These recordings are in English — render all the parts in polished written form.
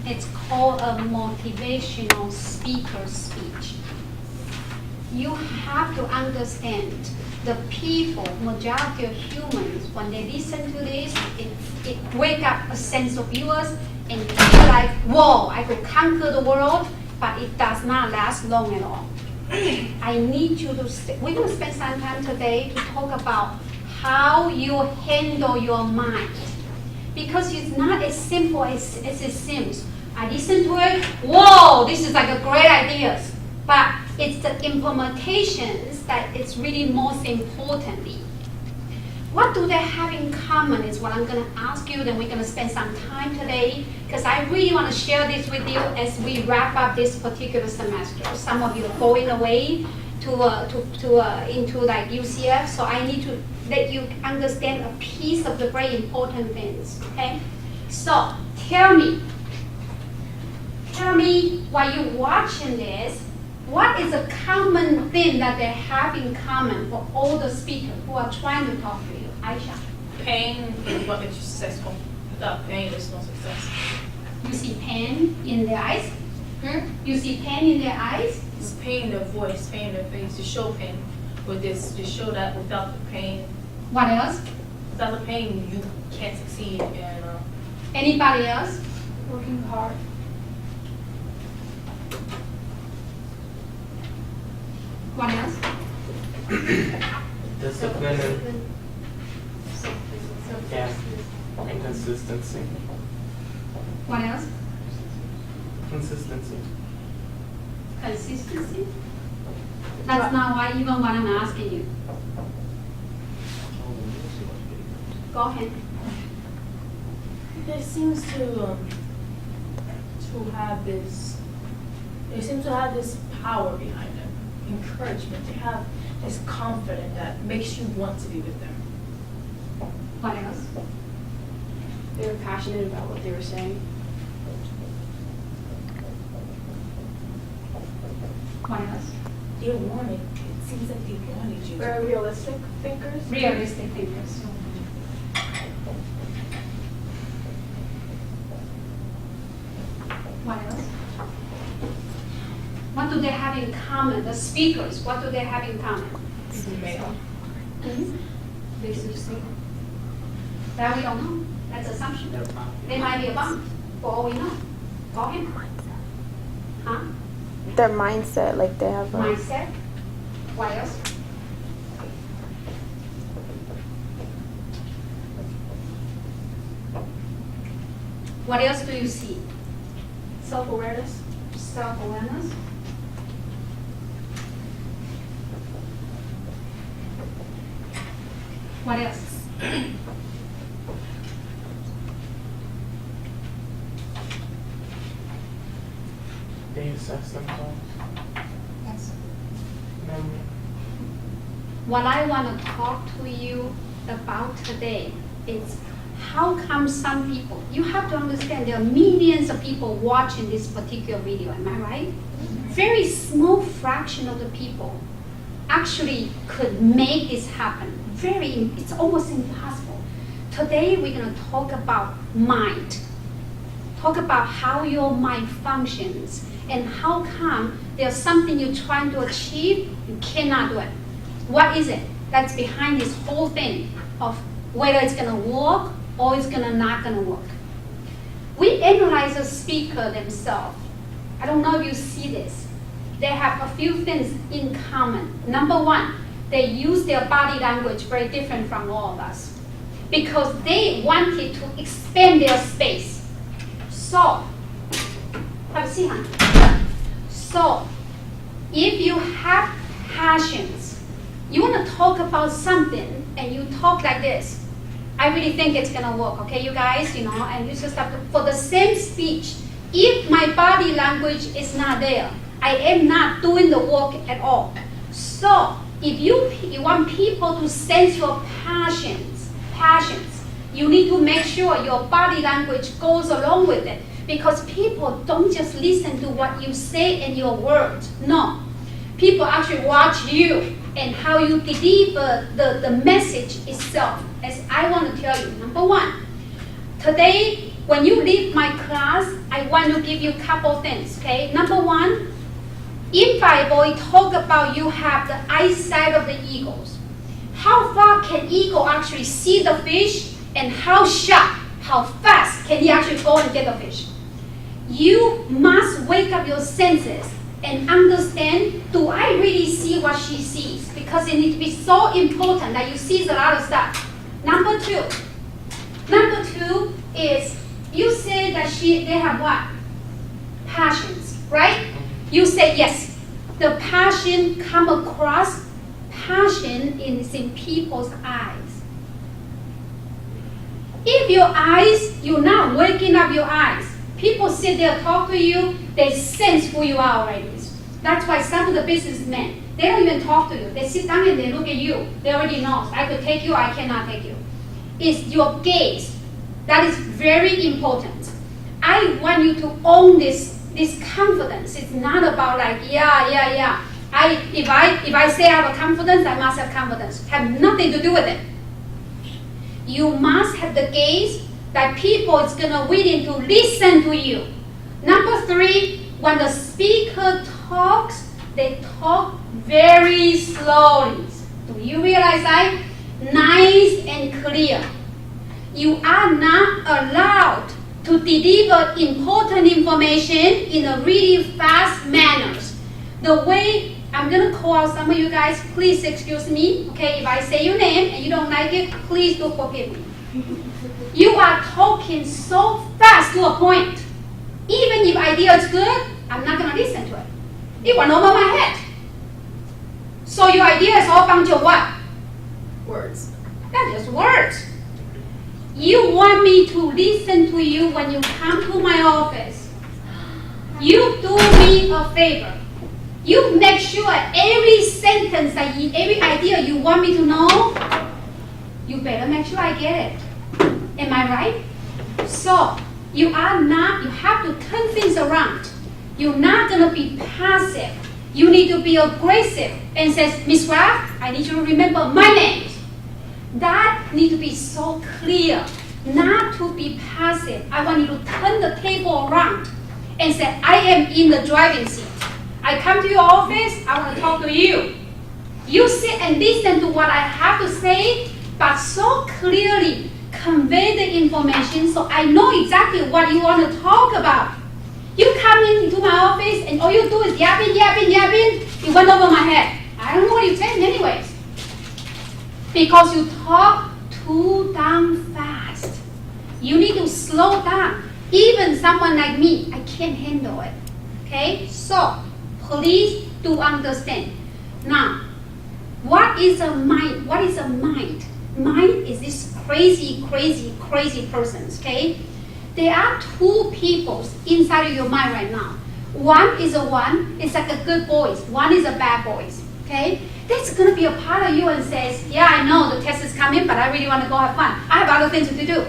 It's called a motivational speaker speech. You have to understand the people, majority of humans, when they listen to this, it wake up a sense of yours and you feel like, whoa, I could conquer the world, but it does not last long at all. I need you to, we're going to spend some time today to talk about how you handle your mind. Because it's not as simple as it seems. I listen to it, whoa, this is like a great idea. But it's the implementations that it's really most importantly. What do they have in common is what I'm going to ask you, then we're going to spend some time today, because I really want to share this with you as we wrap up this particular semester. Some of you are going away into like UCF, so I need to let you understand a piece of the very important things, okay? So, tell me while you're watching this, what is a common thing that they have in common for all the speakers who are trying to talk to you? Aisha? Pain is what makes you successful. Without pain, there's no success. You see pain in their eyes? You see pain in their eyes? It's pain in their voice, pain in their face, to show pain. With this, to show that without the pain, What else? without the pain, you can't succeed. And Anybody else? Working hard. What else? Discipline and consistency. What else? Consistency. Consistency? That's not why even what I'm asking you. Go ahead. It seems to have this. They seem to have this power behind them, encouragement. They have this confidence that makes you want to be with them. What else? They were passionate about what they were saying. What else? They wanted. It seems like they wanted you. Very realistic thinkers. Realistic thinkers. What else? What do they have in common? The speakers, what do they have in common? Male. They succeed. That we don't know. That's assumption. They might be a bum, for all we know. Go ahead. Huh? Their mindset, like they have. Mindset. What else? What else do you see? Self-awareness. Self-awareness. What else? They assess themselves. Memory. What I want to talk to you about today is how come some people, you have to understand there are millions of people watching this particular video, am I right? Very small fraction of the people actually could make this happen. It's almost impossible. Today we're going to talk about mind. Talk about how your mind functions and how come there's something you're trying to achieve, you cannot do it. What is it that's behind this whole thing of whether it's going to work or it's not going to work? We analyze a speaker themselves. I don't know if you see this. They have a few things in common. Number one, they use their body language very different from all of us because they wanted to expand their space. So, have a seat, honey. So, if you have passions, you want to talk about something and you talk like this, I really think it's going to work, okay, you guys, and you just have to, for the same speech, if my body language is not there, I am not doing the work at all. So, if you want people to sense your passions, you need to make sure your body language goes along with it. Because people don't just listen to what you say in your words. No. People actually watch you and how you deliver the message itself. As I want to tell you, number one, today when you leave my class, I want to give you a couple things, okay? Number one, in Bible, it talk about you have the eyesight of the eagles. How far can eagle actually see the fish, and how sharp, how fast can he actually go and get the fish? You must wake up your senses and understand, do I really see what she sees? Because it needs to be so important that you see a lot of stuff. Number two is, you say that they have what? Passions, right? You say yes. The passion come across, passion is in people's eyes. If your eyes, you're not waking up your eyes, people sit there talk to you, they sense who you are already. That's why some of the businessmen, they don't even talk to you. They sit down and they look at you. They already know, I could take you, I cannot take you. It's your gaze. That is very important. I want you to own this confidence. It's not about like, yeah. If I say I have a confidence, I must have confidence. Have nothing to do with it. You must have the gaze that people is gonna willing to listen to you. Number three, when the speaker talks, they talk very slowly. Do you realize that? Nice and clear. You are not allowed to deliver important information in a really fast manner. The way I'm going to call out some of you guys, please excuse me, okay? If I say your name and you don't like it, please do forgive me. You are talking so fast to a point. Even if idea is good, I'm not going to listen to it. It went over my head. So your idea is all a bunch of what? Words. That's just words. You want me to listen to you when you come to my office. You do me a favor. You make sure every sentence, every idea you want me to know, you better make sure I get it. Am I right? So, you have to turn things around. You're not going to be passive. You need to be aggressive and says, Miss Raff, I need you to remember my name. That needs to be so clear, not to be passive. I want you to turn the table around and say, I am in the driving seat. I come to your office, I want to talk to you. You sit and listen to what I have to say, but so clearly convey the information so I know exactly what you want to talk about. You come into my office and all you do is yapping. It went over my head. I don't know what you're saying anyways. Because you talk too damn fast. You need to slow down. Even someone like me, I can't handle it. Okay? So, please do understand. Now, what is a mind? What is a mind? Mind is this crazy persons, okay? There are two peoples inside of your mind right now. One is it's like a good boys. One is a bad boys, okay? That's going to be a part of you and says, yeah, I know the test is coming, but I really want to go have fun. I have other things to do.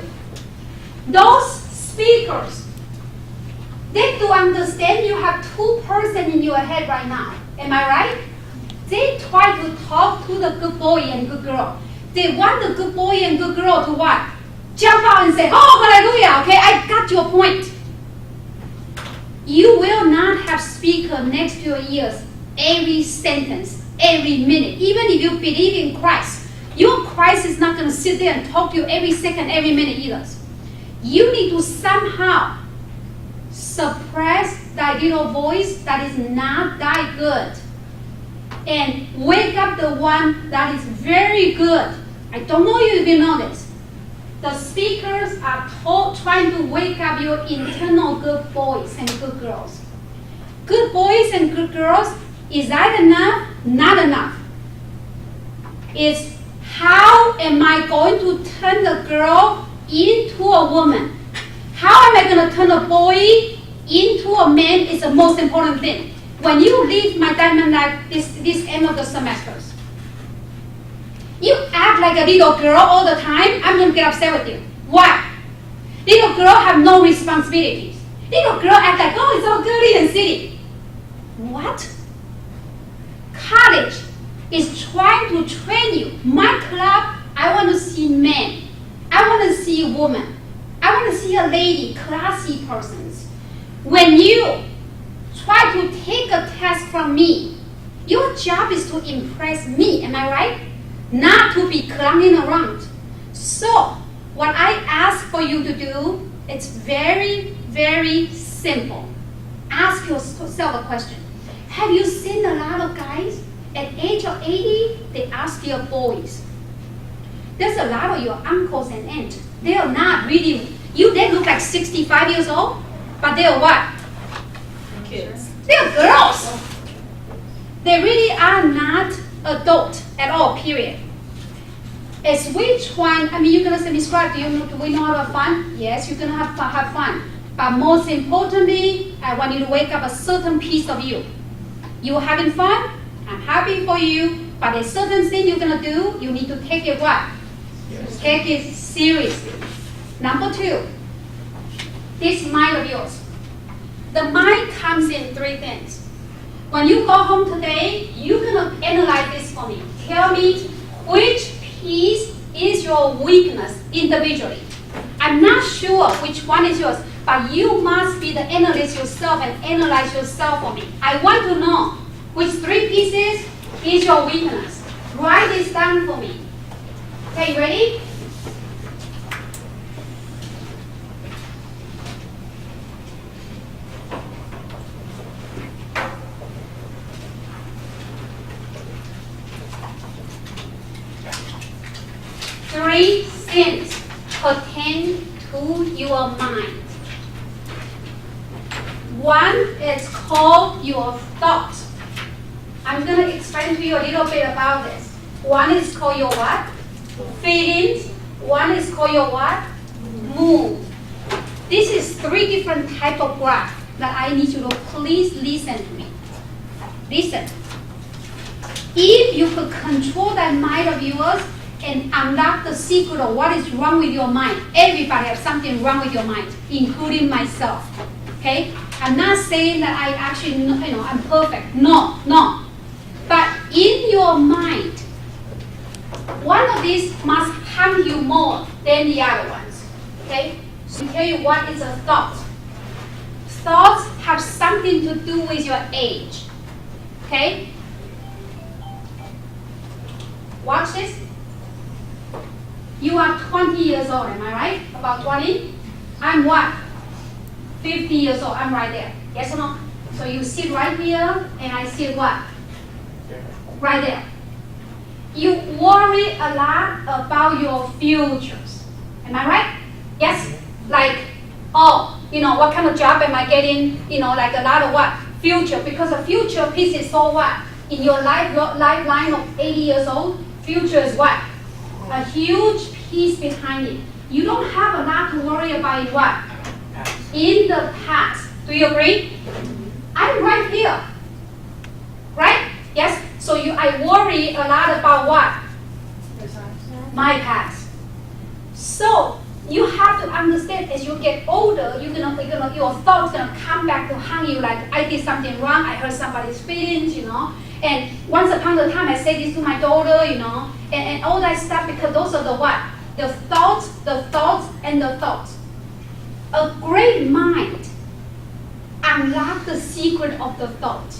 Those speakers, they do understand you have two persons in your head right now. Am I right? They try to talk to the good boy and good girl. They want the good boy and good girl to what? Jump out and say, oh, hallelujah, okay, I got your point. You will not have speaker next to your ears every sentence, every minute. Even if you believe in Christ, your Christ is not going to sit there and talk to you every second, every minute either. You need to somehow suppress that little voice that is not that good and wake up the one that is very good. I don't know if you know this. The speakers are trying to wake up your internal good boys and good girls. Good boys and good girls, is that enough? Not enough. It's how am I going to turn the girl into a woman? How am I going to turn a boy into a man is the most important thing. When you leave my Diamond Life this end of the semesters, you act like a little girl all the time, I'm going to get upset with you. Why? Little girl have no responsibilities. Little girl act like, oh, it's all goody and silly. What? College is trying to train you. My club, I want to see men. I want to see women. I I want to see a lady, classy persons. When you try to take a test from me, your job is to impress me, am I right? Not to be clowning around. So, what I ask for you to do, it's very, very simple. Ask yourself a question. Have you seen a lot of guys at age of 80, they ask their boys? There's a lot of your uncles and aunts. They are not really, they look like 65 years old, but they are what? Kids. They are girls. They really are not adult at all, period. As which one, you're going to say, Ms. Clark, do we know how to have fun? Yes, you're going to have fun. But most importantly, I want you to wake up a certain piece of you. You're having fun, I'm happy for you, but a certain thing you're going to do, you need to take it what? Yes. Take it seriously. Number 2, this mind of yours. The mind comes in 3 things. When you go home today, you're going to analyze this for me. Tell me which piece is your weakness individually. I'm not sure which one is yours, but you must be the analyst yourself and analyze yourself for me. I want to know which 3 pieces is your weakness. Write this down for me. Okay, you ready? Three things pertain to your mind. One is called your thought. I'm going to explain to you a little bit about this. One is called your what? Feelings. One is called your what? Mood. This is 3 different type of graph that I need you to please listen to me. Listen. If you could control that mind of yours and unlock the secret of what is wrong with your mind, everybody has something wrong with your mind, including myself. Okay? I'm not saying that I actually, I'm perfect. No. But in your mind, one of these must harm you more than the other ones. Okay? So I tell you what is a thought. Thoughts have something to do with your age. Okay? Watch this. You are 20 years old, am I right? About 20? I'm what? 50 years old, I'm right there. Yes or no? So you sit right here, and I sit what? Right there. You worry a lot about your futures. Am I right? Yes? Like, what kind of job am I getting? Like a lot of what? Future. Because the future piece is so what? In your lifeline of 80 years old, future is what? A huge piece behind it. You don't have a lot to worry about in what? In the past. Do you agree? I'm right here. Right? Yes? So I worry a lot about what? My past. So you have to understand as you get older, your thoughts gonna come back to haunt you like I did something wrong, I hurt somebody's feelings, And once upon a time I said this to my daughter, and all that stuff, because those are the what? The thoughts, and the thoughts. A great mind unlocks the secret of the thought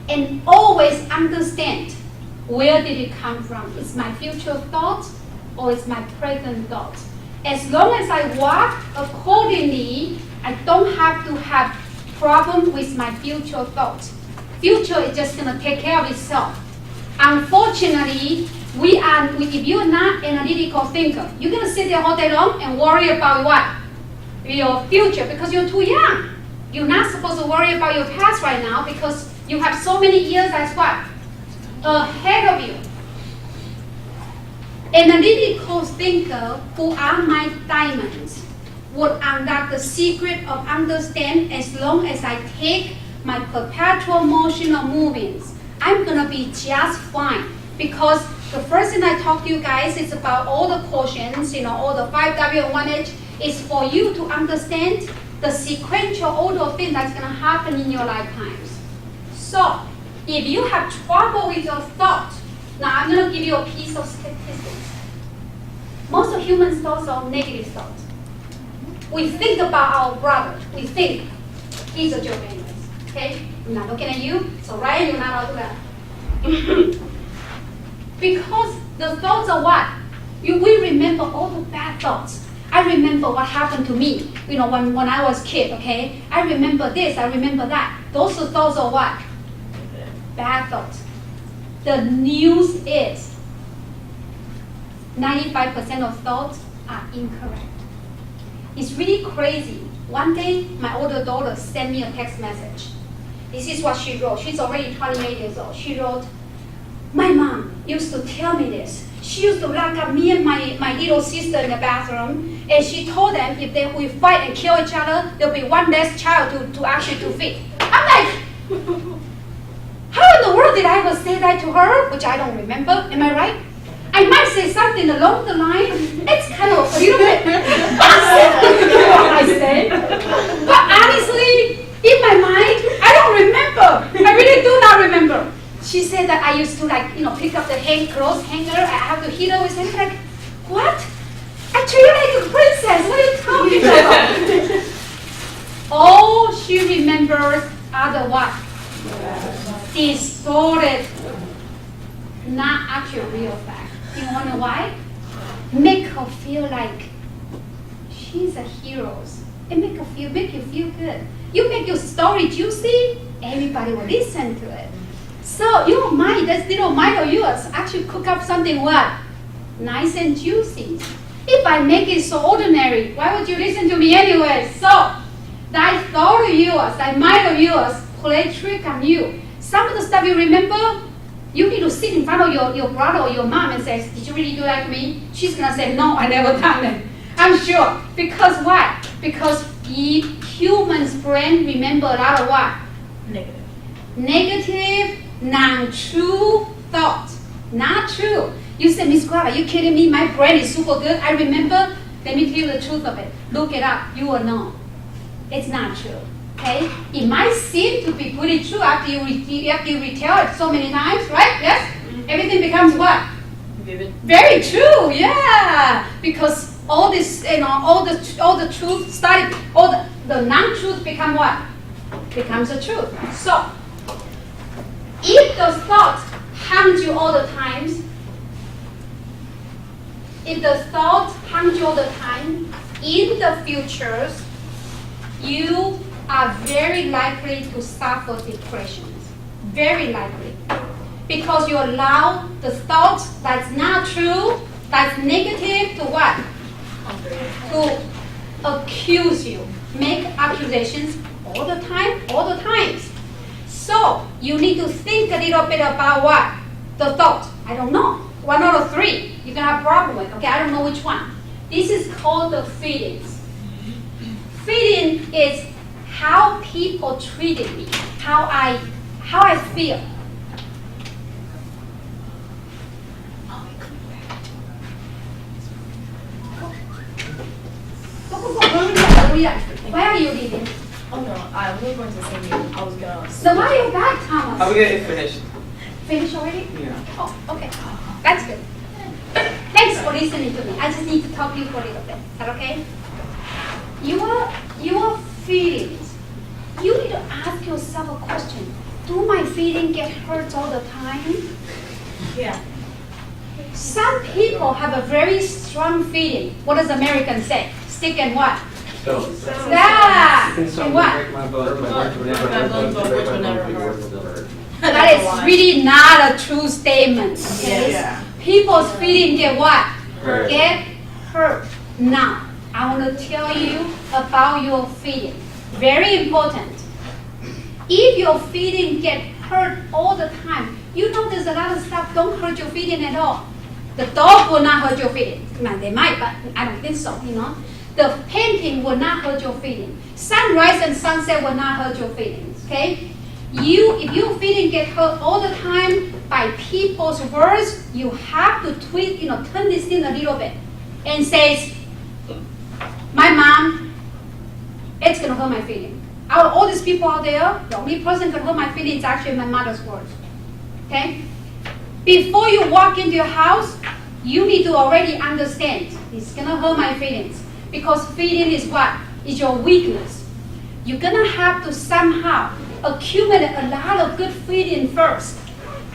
and always understand where did it come from. Is my future thought or is my present thought? As long as I walk accordingly, I don't have to have problem with my future thought. Future is just going to take care of itself. Unfortunately, if you're not an analytical thinker, you're going to sit there all day long and worry about what? Your future, because you're too young. You're not supposed to worry about your past right now because you have so many years as what? Ahead of you. An analytical thinker who are my diamonds would unlock the secret of understand as long as I take my perpetual motion of movements. I'm going to be just fine because the first thing I talk to you guys is about all the quotients, all the 5W and 1H is for you to understand the sequential order of things that's going to happen in your lifetimes. So, if you have trouble with your thought, now I'm going to give you a piece of statistics. Most of human thoughts are negative thoughts. We think about our brother. We think he's a joke anyways. Okay? I'm not looking at you, so Ryan, you're not allowed to laugh. Because the thoughts are what? We remember all the bad thoughts. I remember what happened to me, when I was a kid, okay? I remember this, I remember that. Those thoughts are what? Bad thoughts. The news is 95% of thoughts are incorrect. It's really crazy. One day, my older daughter sent me a text message. This is what she wrote. She's already 28 years old. She wrote, my mom used to tell me this. She used to lock up me and my little sister in the bathroom, and she told them if we fight and kill each other, there'll be one less child to actually to feed. I'm like, how in the world did I ever say that to her? Which I don't remember. Am I right? I might say something along the line. It's kind of a little bit what I said. But honestly, in my mind, I don't remember. I really do not remember. She said that I used to pick up the clothes hanger. I have to hit her with something like, what? I treat you like a princess. What are you talking about? All she remembers are the what? Distorted, not actual real fact. You wanna know why? Make her feel like she's a hero. It make you feel good. You make your story juicy, everybody will listen to it. So your mind, this little mind of yours, actually cook up something what? Nice and juicy. If I make it so ordinary, why would you listen to me anyway? So that thought of yours, that mind of yours, play trick on you. Some of the stuff you remember, you need to sit in front of your brother or your mom and say, did you really do that to me? She's going to say, no, I never done it. I'm sure. Because why? Because humans' brain remember a lot of what? Negative, non-true thoughts. Not true. You say, Miss Guava, are you kidding me? My brain is super good. I remember. Let me tell you the truth of it. Look it up. You will know. It's not true. Okay? It might seem to be pretty true after you retell it so many times, right? Yes? Everything becomes what? Vivid. Very true, yeah. Because all this, all the truth started, all the non-truth become what? Becomes the truth. So, if the thought haunts you all the times, in the futures, you are very likely to suffer depression. Very likely. Because you allow the thoughts that's not true, that's negative, to what? To accuse you. Make accusations all the times. So, you need to think a little bit about what? The thought. I don't know. One out of three. You're going to have a problem with. Okay, I don't know which one. This is called the feelings. Feeling is how people treated me, how I feel. Where are you leaving? Oh no, we were going to the same meeting. I was gonna. So why are you back, Thomas? I'm gonna finish. Finish already? Yeah. Oh, okay. That's good. Thanks for listening to me. I just need to talk to you for a little bit. Is that okay? Your feelings. You need to ask yourself a question. Do my feelings get hurt all the time? Yeah. Some people have a very strong feeling. What does Americans say? Stick and what? Yeah. And what? That is really not a true statement. Okay? Yeah. People's feelings get what? Hurt. Get hurt. Now, I want to tell you about your feeling. Very important. If your feeling get hurt all the time, you know there's a lot of stuff don't hurt your feeling at all. The dog will not hurt your feeling. They might, but I don't think so, The painting will not hurt your feeling. Sunrise and sunset will not hurt your feelings, okay? If your feeling get hurt all the time by people's words, you have to tweak, turn this in a little bit and say, my mom, it's gonna hurt my feeling. Out of all these people out there, the only person can hurt my feelings is actually my mother's words, okay? Before you walk into your house, you need to already understand, it's gonna hurt my feelings. because feeding is what? Is your weakness. You're gonna have to somehow accumulate a lot of good feeding first.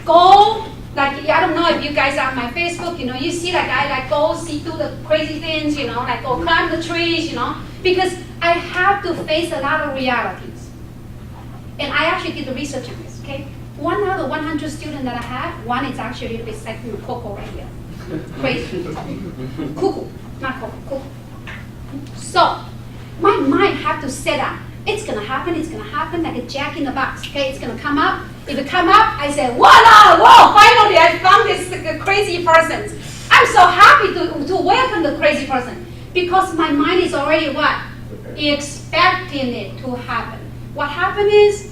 Go, like, I don't know if you guys are on my Facebook, you see like I like go see through the crazy things, like go climb the trees, because I have to face a lot of realities. And I actually did the research on this, okay? 1 out of 100 students that I have, one is actually a little bit sick with Coco right here. Crazy. Cuckoo, not Coco, cuckoo. So, my mind have to set up. It's gonna happen like a jack in the box, okay? It's gonna come up. If it come up, I say, voila, whoa, finally I found this crazy person. I'm so happy to welcome the crazy person because my mind is already what? Expecting it to happen. What happened is,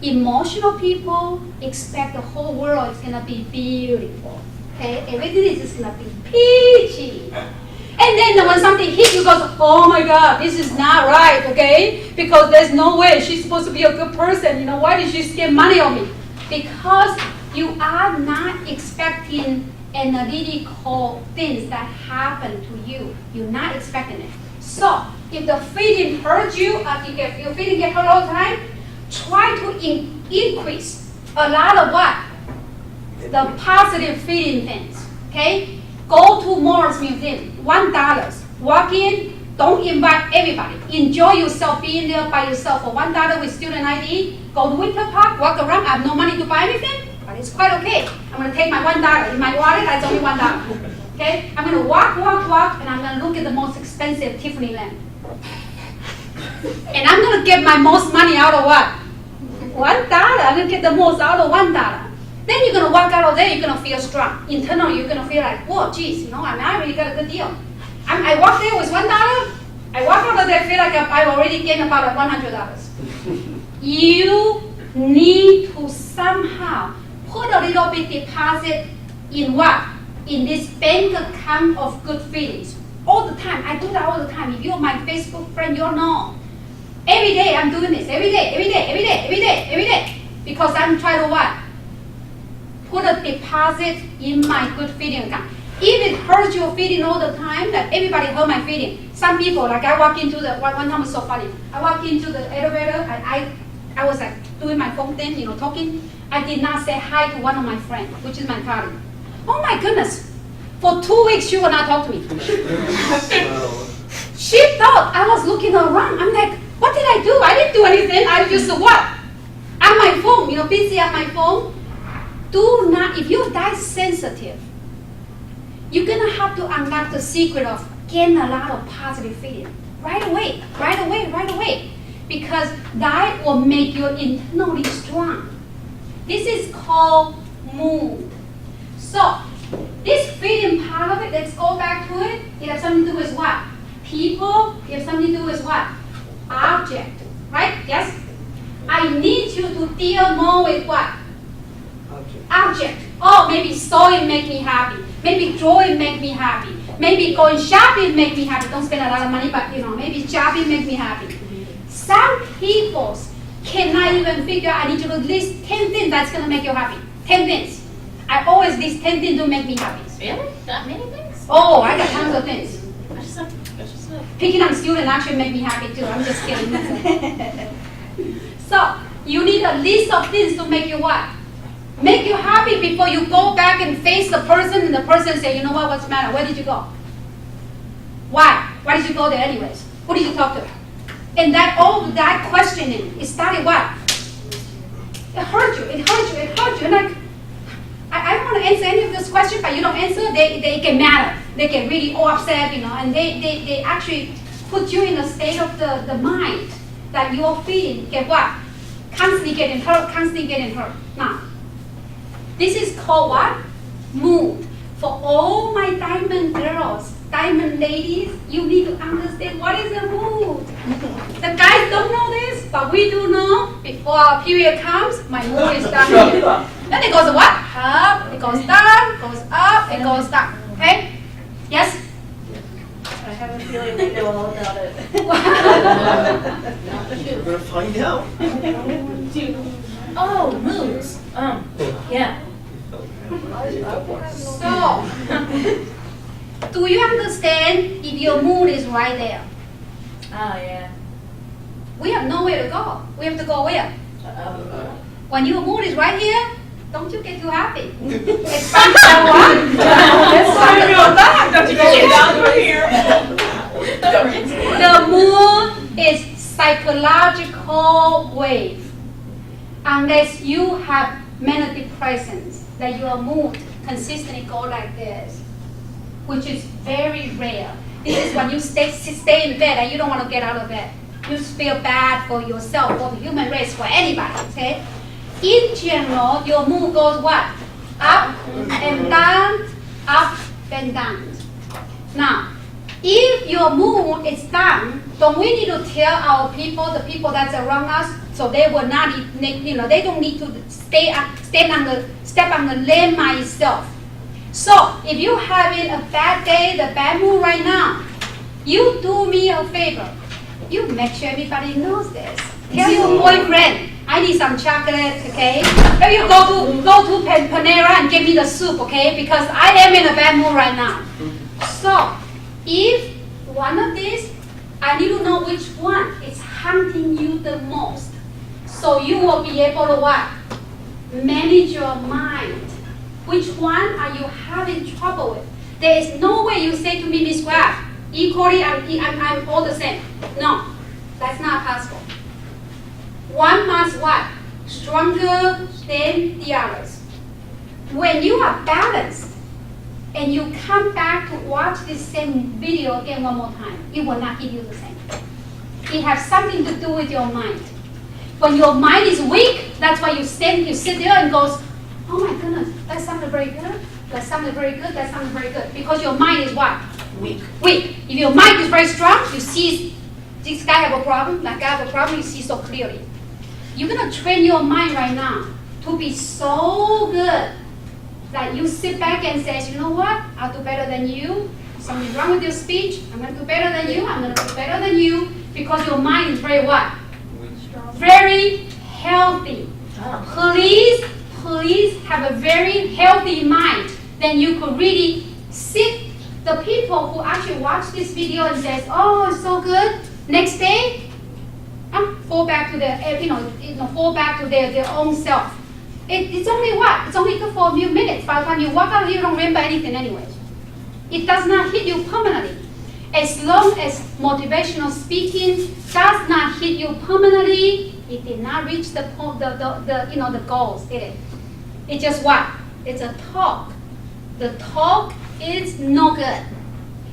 emotional people expect the whole world is gonna be beautiful, okay? Everything is just gonna be peachy. And then when something hits you, goes, oh my God, this is not right, okay? Because there's no way she's supposed to be a good person. Why did she spend money on me? Because you are not expecting analytical things that happen to you. You're not expecting it. So if the feeling hurts you, if your feeling get hurt all the time, try to increase a lot of what? The positive feeling things, okay? Go to Morris Museum, $1. Walk in, don't invite everybody. Enjoy yourself being there by yourself for $1 with student ID. Go to Winter Park, walk around. I have no money to buy anything, but it's quite okay. I'm going to take my $1. In my wallet, that's only $1. Okay? I'm going to walk, and I'm going to look at the most expensive Tiffany lamp. And I'm going to get my most money out of what? $1. I'm going to get the most out of $1. Then you're going to walk out of there, you're going to feel strong. Internally, you're going to feel like, whoa, geez, I really got a good deal. I walk there with $1. I walk out of there, feel like I already gained about $100. You need to somehow put a little bit deposit in what? In this bank account of good feelings. All the time. I do that all the time. If you're my Facebook friend, you'll know. Every day I'm doing this. Every day. Because I'm trying to what? Put a deposit in my good feeling account. If it hurts your feeling all the time, that everybody hurt my feeling. Some people, like I walk into the, one time was so funny. I walked into the elevator, I was like doing my phone thing, talking. I did not say hi to one of my friends, which is my colleague. Oh my goodness. For 2 weeks, she will not talk to me. She thought I was looking around. I'm like, what did I do? I didn't do anything. I just what? On my phone, busy on my phone. Do not, if you're that sensitive, you're going to have to unlock the secret of getting a lot of positive feeling right away. Because that will make you internally strong. This is called mood. So, this feeling part of it, let's go back to it. It has something to do with what? People. It has something to do with what? Object. Right? Yes? I need you to deal more with what? Object. Oh, maybe sewing make me happy. Maybe drawing make me happy. Maybe going shopping make me happy. Don't spend a lot of money, but maybe shopping make me happy. Some people cannot even figure out, I need you to list 10 things that's going to make you happy. 10 things. I always list 10 things to make me happy. Really? That many things? Oh, I got tons of things. I just said. Picking on student actually make me happy too. I'm just kidding. So, you need a list of things to make you what? Make you happy before you go back and face the person and the person say, you know what, what's the matter? Where did you go? Why? Why did you go there anyways? Who did you talk to? And that questioning, it started what? It hurt you. And like, I don't want to answer any of this question, but you don't answer, they get mad. They get really all upset, and they actually put you in a state of the mind that you're feeling, get what? Constantly getting hurt. Now, this is called what? Mood. For all my diamond girls, diamond ladies, you need to understand what is a mood. The guys don't know this, but we do know. Before our period comes, my mood is down here. Then it goes what? Up, it goes down, goes up, it goes down. Okay? Yes? I have a feeling we know all about it. We're gonna find out. Oh, moods. Yeah. So, Do you understand if your mood is right there? Oh, yeah. We have nowhere to go. We have to go where? When your mood is right here, don't you get too happy. It's time to go up. It's time to go back. Don't you get down from here? The mood is psychological wave. Unless you have manic depressions, that your mood consistently go like this, which is very rare. This is when you stay in bed and you don't want to get out of bed. You feel bad for yourself, for the human race, for anybody, okay? In general, your mood goes what? Up and down, up and down. Now, if your mood is down, don't we need to tell our people, the people that's around us, so they will not, they don't need to step on the land myself. So, if you're having a bad day, the bad mood right now, you do me a favor. You make sure everybody knows this. Tell your boyfriend, I need some chocolate, okay? Maybe you go to Panera and give me the soup, okay? Because I am in a bad mood right now. So, if one of these, I need to know which one is haunting you the most. So you will be able to what? Manage your mind. Which one are you having trouble with? There is no way you say to me, Miss Graf, equally I'm all the same. No, that's not possible. One must what? Stronger than the others. When you are balanced and you come back to watch this same video again one more time, it will not hit you the same. It has something to do with your mind. When your mind is weak, that's why you sit there and goes, oh my goodness, that sounded very good. That sounded very good. That sounded very good. Because your mind is what? Weak. Weak. If your mind is very strong, you see this guy have a problem, that guy have a problem, you see so clearly. You're going to train your mind right now to be so good that you sit back and say, you know what? I'll do better than you. Something's wrong with your speech. I'm going to do better than you. I'm going to do better than you. Because your mind is very what? Very healthy. Please have a very healthy mind. Then you could really sit. The people who actually watch this video and says, oh, it's so good. Next day, fall back to their, fall back to their own self. It's only what? It's only good for a few minutes. By the time you walk out, you don't remember anything anyway. It does not hit you permanently. As long as motivational speaking does not hit you permanently, it did not reach the goals, did it? It's just what? It's a talk. The talk is no good.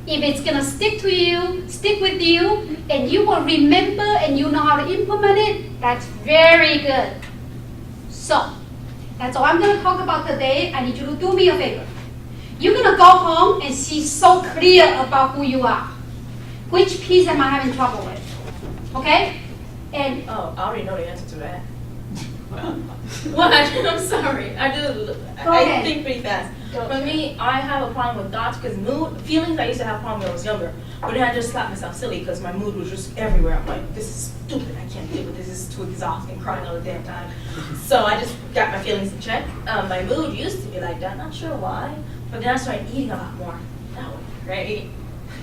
If it's gonna stick with you, and you will remember and you know how to implement it, that's very good. So, that's all I'm gonna talk about today. I need you to do me a favor. You're gonna go home and see so clear about who you are. Which piece am I having trouble with? Okay? And Oh, I already know the answer to that. What? I'm sorry. I ahead. think pretty fast. For me, I have a problem with thoughts because feelings I used to have a problem when I was younger. But then I just slapped myself silly because my mood was just everywhere. I'm like, this is stupid. I can't deal with this. This is too exhausting, crying all the damn time. So I just got my feelings in check. My mood used to be like that. Not sure why. But then I started eating a lot more. That way, right?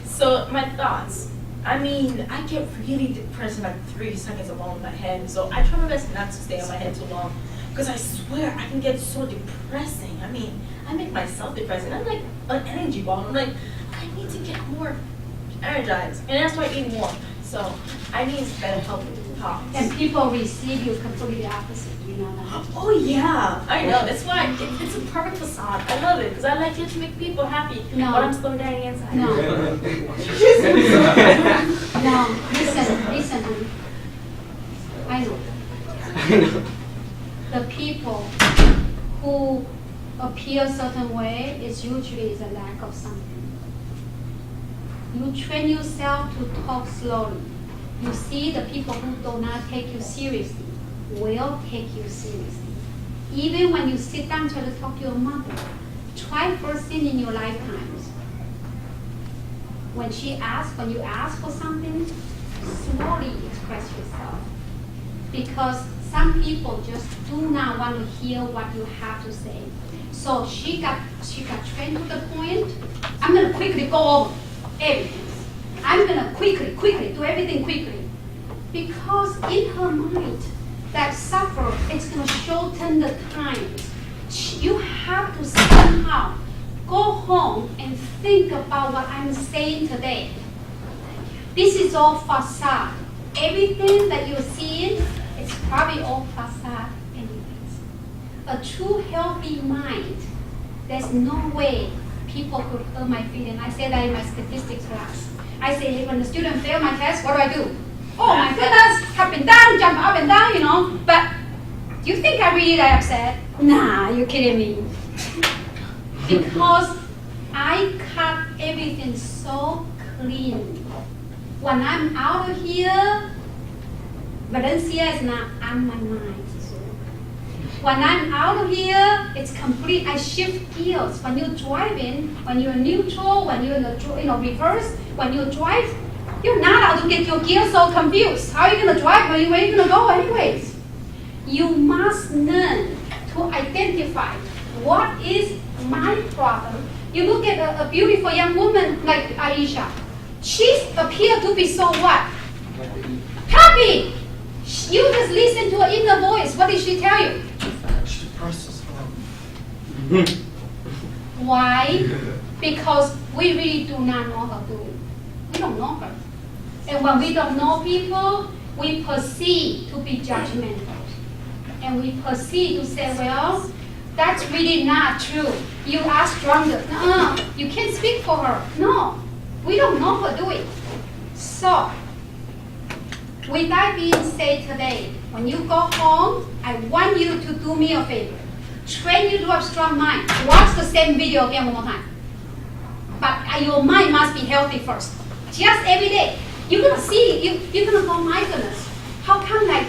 So my thoughts. I mean, I get really depressed in like 3 seconds alone in my head. So I try my best not to stay in my head too long. Because I swear I can get so depressing. I mean, I make myself depressing. I'm like an energy ball. I'm like, I need to get more energized. And that's why I eat more. So I need better help with thoughts. and people receive you completely opposite, you know that? Oh yeah, I know. That's why it's a perfect facade. I love it because I like it to make people happy. No. But I'm slow down inside. No. No, listen, honey. I know. The people who appear a certain way is usually a lack of something. You train yourself to talk slowly. You see the people who do not take you seriously will take you seriously. Even when you sit down try to talk to your mother, try first thing in your lifetimes. When you ask for something, slowly express yourself. Because some people just do not want to hear what you have to say. So she got trained to the point, I'm going to quickly go over everything. I'm going to quickly, do everything quickly. Because in her mind, that suffer, it's going to shorten the time. You have to somehow go home and think about what I'm saying today. This is all facade. Everything that you're seeing, it's probably all facade anyways. A true healthy mind, there's no way people could hurt my feeling. I say that in my statistics class. I say, when the student fail my test, what do? Oh my goodness, up and down, jump up and down, you know. But do you think I really that upset? Nah, you're kidding me. Because I cut everything so clean. When I'm out of here, Valencia is not on my mind. When I'm out of here, it's complete. I shift gears. When you're driving, when you're neutral, when you're in the reverse, when you drive, you're not allowed to get your gears so confused. How are you going to drive? Where are you going to go anyways? You must learn to identify what is my problem. You look at a beautiful young woman like Aisha. She appeared to be so what? Happy. You just listen to her inner voice. What did she tell you? She presses Why? Because we really do not know her doing. We don't know her. And when we don't know people, we proceed to be judgmental. And we proceed to say, well, that's really not true. You are stronger. No, you can't speak for her. No, we don't know her doing. So, with that being said today, when you go home, I want you to do me a favor. Train you to have strong mind. Watch the same video again one more time. But your mind must be healthy first. Just every day. You're going to see, you're going to go, my goodness. How come like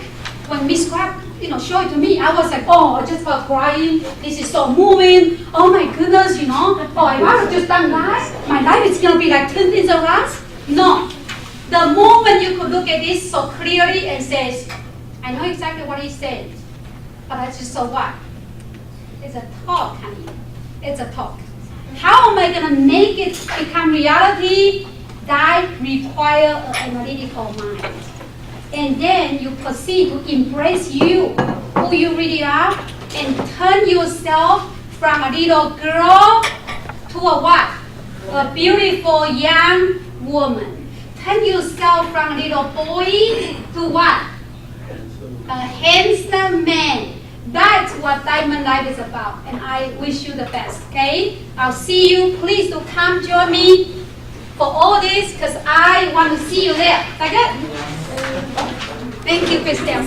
when Miss Crab, show it to me, I was like, oh, I just felt crying. This is so moving. Oh my goodness, Oh, if I have just done that, my life is going to be like 10 things of us. No. The moment you could look at this so clearly and says, I know exactly what he said, but I just so what? It's a talk, honey. It's a talk. How am I going to make it become reality? That requires an analytical mind. And then you proceed to embrace you, who you really are, and turn yourself from a little girl to a what? A beautiful young woman. Turn yourself from a little boy to what? A handsome man. That's what Diamond Life is about. And I wish you the best, okay? I'll see you. Please do come join me for all this because I want to see you there. Is that good? Thank you, Christelle.